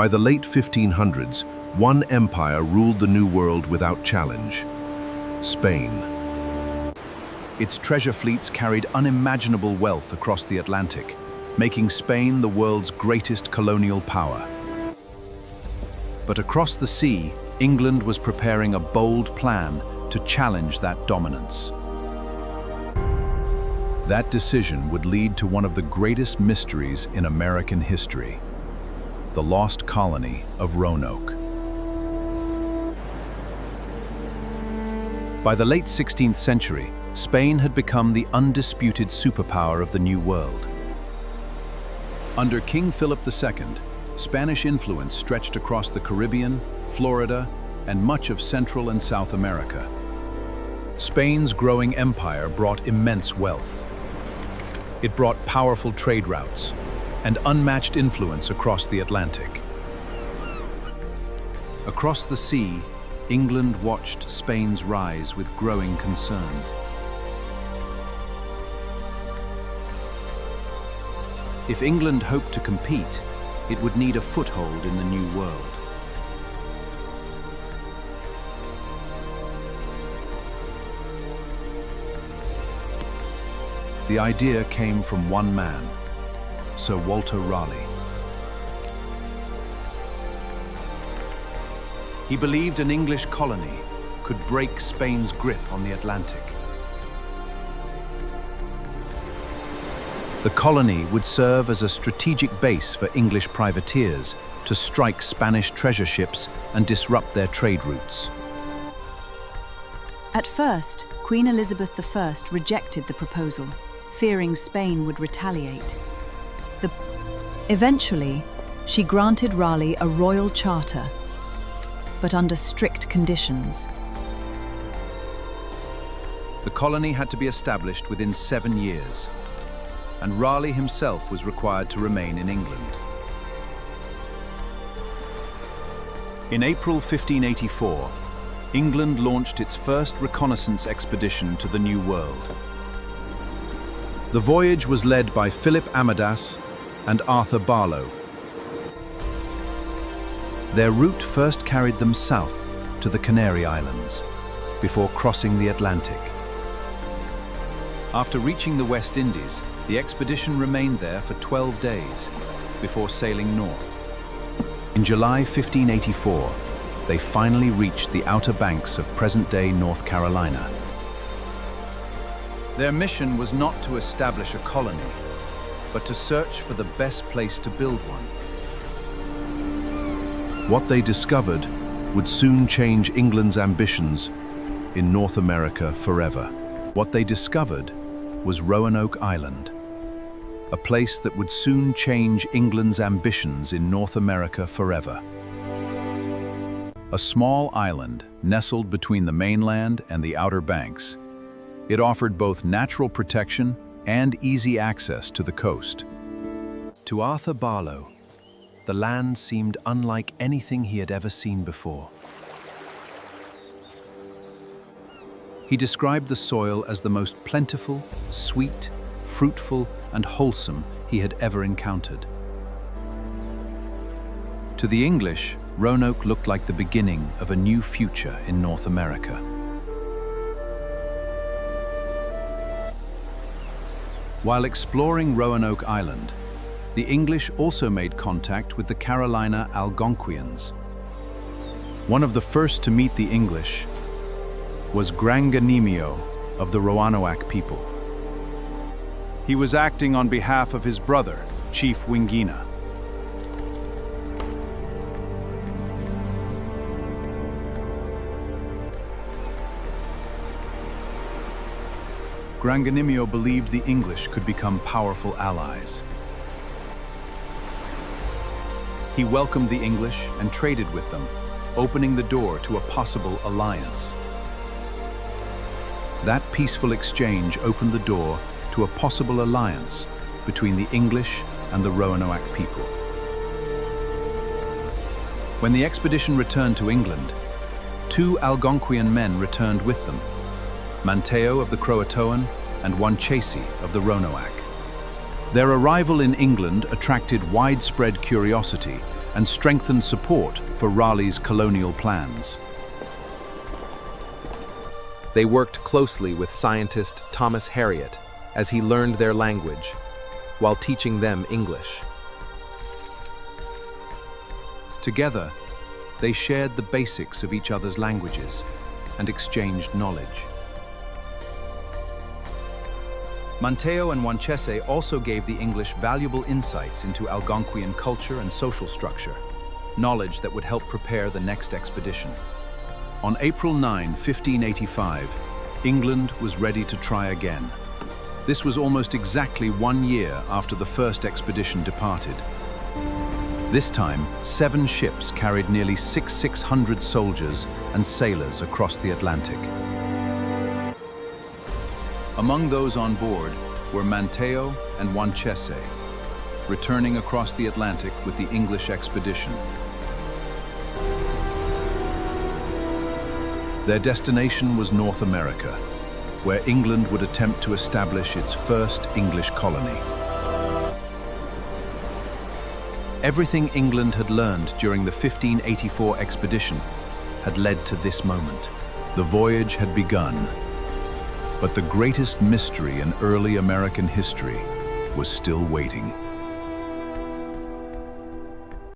By the late 1500s, one empire ruled the New World without challenge: Spain. Its treasure fleets carried unimaginable wealth across the Atlantic, making Spain the world's greatest colonial power. But across the sea, England was preparing a bold plan to challenge that dominance. That decision would lead to one of the greatest mysteries in American history: the Lost Colony of Roanoke. By the late 16th century, Spain had become the undisputed superpower of the New World. Under King Philip II, Spanish influence stretched across the Caribbean, Florida, and much of Central and South America. Spain's growing empire brought immense wealth. It brought powerful trade routes and unmatched influence across the Atlantic. Across the sea, England watched Spain's rise with growing concern. If England hoped to compete, it would need a foothold in the New World. The idea came from one man, Sir Walter Raleigh. He believed an English colony could break Spain's grip on the Atlantic. The colony would serve as a strategic base for English privateers to strike Spanish treasure ships and disrupt their trade routes. At first, Queen Elizabeth I rejected the proposal, fearing Spain would retaliate. Eventually, she granted Raleigh a royal charter, but under strict conditions. The colony had to be established within 7 years, and Raleigh himself was required to remain in England. In April 1584, England launched its first reconnaissance expedition to the New World. The voyage was led by Philip Amadas and Arthur Barlow. Their route first carried them south to the Canary Islands, before crossing the Atlantic. After reaching the West Indies, the expedition remained there for 12 days, before sailing north. In July 1584, they finally reached the outer banks of present-day North Carolina. Their mission was not to establish a colony, but to search for the best place to build one. What they discovered would soon change England's ambitions in North America forever. What they discovered was Roanoke Island, a place that would soon change England's ambitions in North America forever. A small island nestled between the mainland and the Outer Banks, it offered both natural protection and easy access to the coast. To Arthur Barlow, the land seemed unlike anything he had ever seen before. He described the soil as the most plentiful, sweet, fruitful, and wholesome he had ever encountered. To the English, Roanoke looked like the beginning of a new future in North America. While exploring Roanoke Island, the English also made contact with the Carolina Algonquians. One of the first to meet the English was Granganimio of the Roanoke people. He was acting on behalf of his brother, Chief Wingina. Granganimio believed the English could become powerful allies. He welcomed the English and traded with them, opening the door to a possible alliance. That peaceful exchange opened the door to a possible alliance between the English and the Roanoke people. When the expedition returned to England, 2 Algonquian men returned with them, Manteo of the Croatoan and Wanchese of the Roanoke. Their arrival in England attracted widespread curiosity and strengthened support for Raleigh's colonial plans. They worked closely with scientist Thomas Harriot as he learned their language, while teaching them English. Together, they shared the basics of each other's languages and exchanged knowledge. Manteo and Wanchese also gave the English valuable insights into Algonquian culture and social structure, knowledge that would help prepare the next expedition. On April 9, 1585, England was ready to try again. This was almost exactly 1 year after the first expedition departed. This time, 7 ships carried nearly 600 soldiers and sailors across the Atlantic. Among those on board were Manteo and Wanchese, returning across the Atlantic with the English expedition. Their destination was North America, where England would attempt to establish its first English colony. Everything England had learned during the 1584 expedition had led to this moment. The voyage had begun, but the greatest mystery in early American history was still waiting.